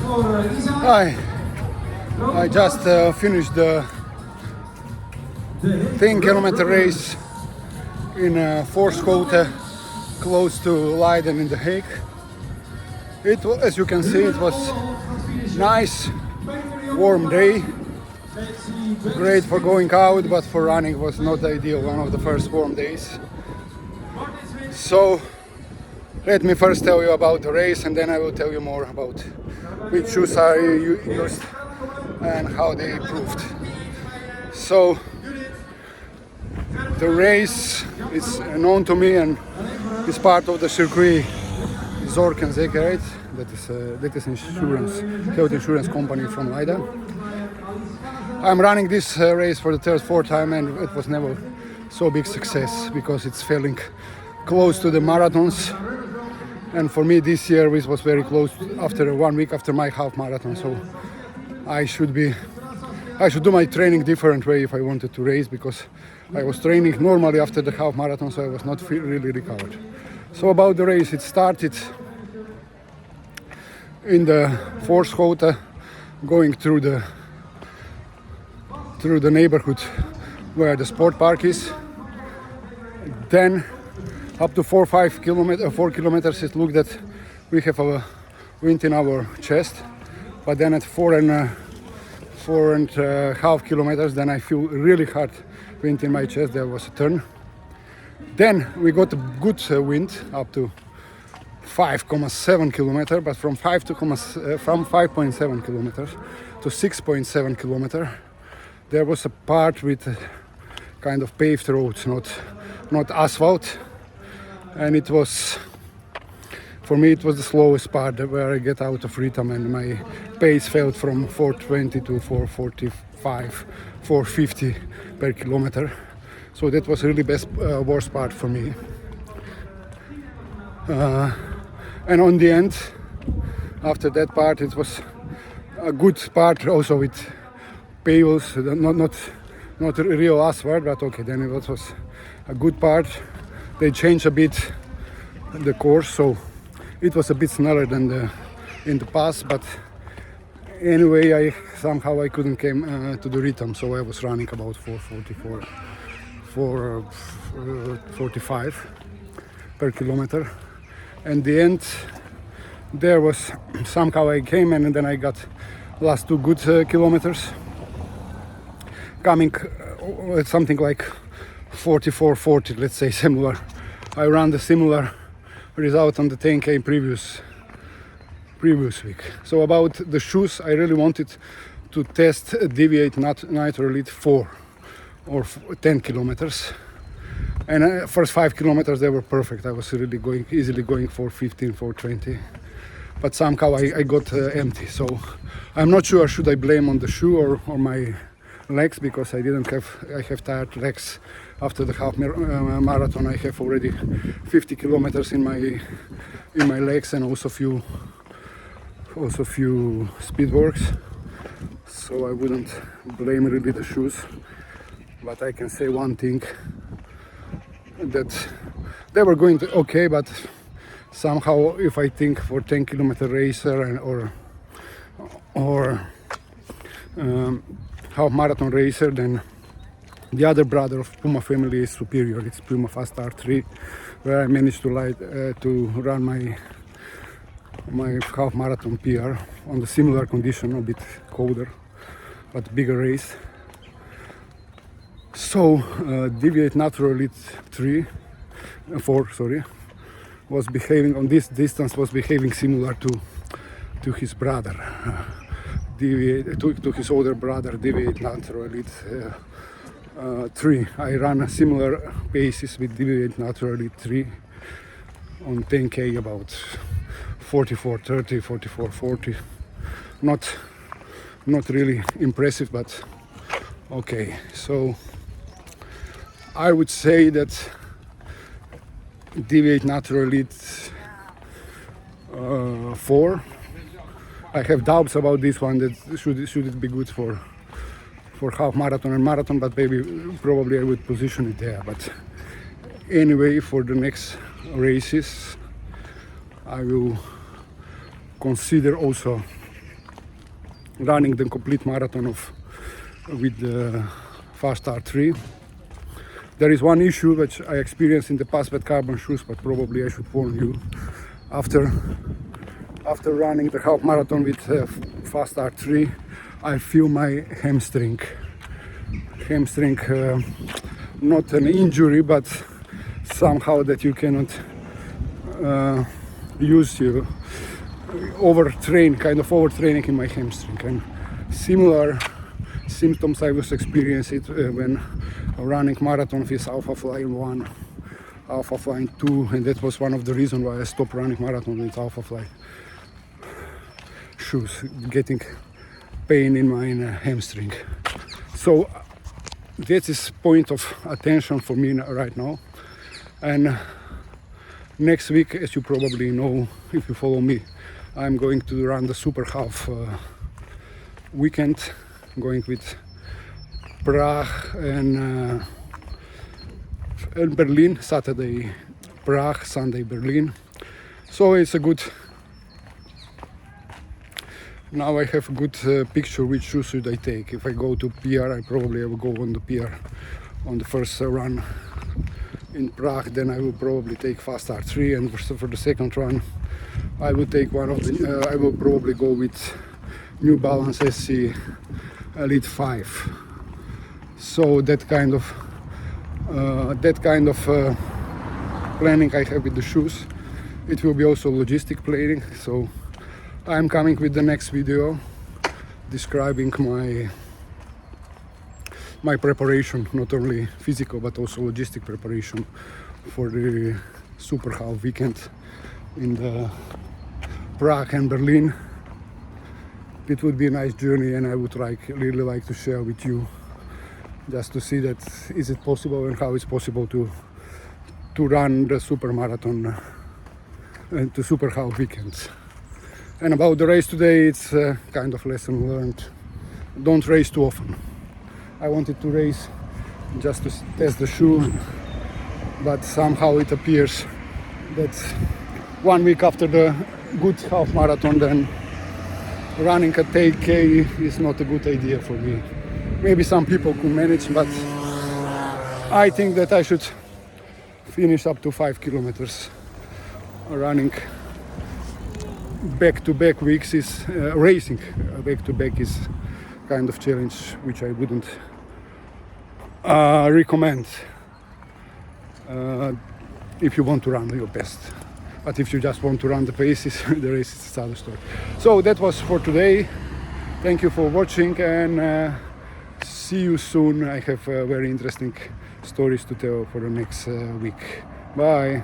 Hi, I just finished the 10-kilometer race in Voorschoten, close to Leiden in The Hague. As you can see, it was nice, warm day. Great for going out, but for running was not ideal, one of the first warm days. So let me first tell you about the race, and then I will tell you more about which shoes I used and how they proved. So the race is known to me and is part of the circuit Zorg and zekerheid. That is health insurance company from Leiden. I'm running this race for the fourth time, and it was never so big success because it's failing close to the marathons. And for me this year it was very close after 1 week after my half marathon. So I should do my training different way if I wanted to race, because I was training normally after the half marathon, so I was not really recovered. So about the race, it started in the Voorschoten, going through the neighborhood where the sport park is. Then up to 4 kilometers, it looked that we have a wind in our chest. But then at 4.5 kilometers, then I feel really hard wind in my chest. There was a turn. Then we got a good wind up to 5.7 kilometers, but from 5.7 kilometers to 6.7 kilometers, there was a part with kind of paved roads, not asphalt. And it was, for me, it was the slowest part where I get out of rhythm, and my pace fell from 4:20 to 4:45, 4:50 per kilometer. So that was really worst part for me. And on the end, after that part, it was a good part also with pavels, not real asphalt, but okay, then it was a good part. They changed a bit the course, so it was a bit smaller than in the past, but anyway, I somehow couldn't came to the rhythm, so I was running about 4:44, 4:45 per kilometer. And the end, there was somehow I came in, and then I got last 2 good kilometers, coming at something like 44:40, let's say, similar. I ran the similar result on the 10K previous week. So about the shoes, I really wanted to test Deviate Nitro Elite 4 or 10 kilometers. And first 5 kilometers, they were perfect. I was really easily going for 15, 4:20. But somehow I got empty. So I'm not sure should I blame on the shoe or my legs, because I have tired legs after the half marathon. I have already 50 kilometers in my legs, and also few speed works. So I wouldn't blame really the shoes. But I can say one thing, that they were going okay, but somehow if I think for 10-kilometer racer or half marathon racer, then the other brother of Puma family is superior. It's Puma Fast R3, where I managed to run my half marathon PR on the similar condition, a bit colder, but bigger race. So Deviate Nitro Elite 4 was behaving on this distance, was behaving similar to his brother, to his older brother, Deviate Nitro Elite 3. I ran a similar paces with Deviate Nitro Elite 3 on 10K, about 44:30, 44:40. Not really impressive, but okay. So I would say that Deviate Nitro Elite 4. I have doubts about this one, that should it be good for half marathon and marathon, but probably I would position it there. But anyway, for the next races, I will consider also running the complete marathon with the Fast R3. There is one issue which I experienced in the past with carbon shoes, but probably I should warn you. After running the half marathon with Fast R3, I feel my hamstring. Not an injury, but somehow that you cannot use your overtraining in my hamstring. And similar symptoms I was experiencing when running marathon with Alpha Fly 1, Alpha Fly 2, and that was one of the reasons why I stopped running marathon with Alpha Fly shoes, getting pain in my hamstring. So that is point of attention for me right now. And next week, as you probably know if you follow me, I'm going to run the super half weekend, going with Prague and Berlin. Saturday Prague, Sunday Berlin. So it's a good. Now I have a good picture which shoes should I take. If I go to PR, I probably will go on the PR on the first run in Prague. Then I will probably take Fast R3, and for the second run I will take one of the. I will probably go with New Balance SC Elite 5. So that kind of planning I have with the shoes. It will be also logistic planning. So I'm coming with the next video describing my preparation, not only physical but also logistic preparation for the super half weekend in the Prague and Berlin. It would be a nice journey, and I would really like to share with you, just to see that is it possible and how it's possible to run the super marathon and the super half weekends. And about the race today, it's a kind of lesson learned. Don't race too often. I wanted to race just to test the shoe, but somehow it appears that 1 week after the good half marathon, then running a 10K is not a good idea for me. Maybe some people could manage, but I think that I should finish up to 5 kilometers. Running back-to-back weeks is racing. Back-to-back is kind of challenge which I wouldn't recommend if you want to run your best. But if you just want to run the paces, the race is another story. So that was for today. Thank you for watching, and see you soon. I have very interesting stories to tell for the next week. Bye.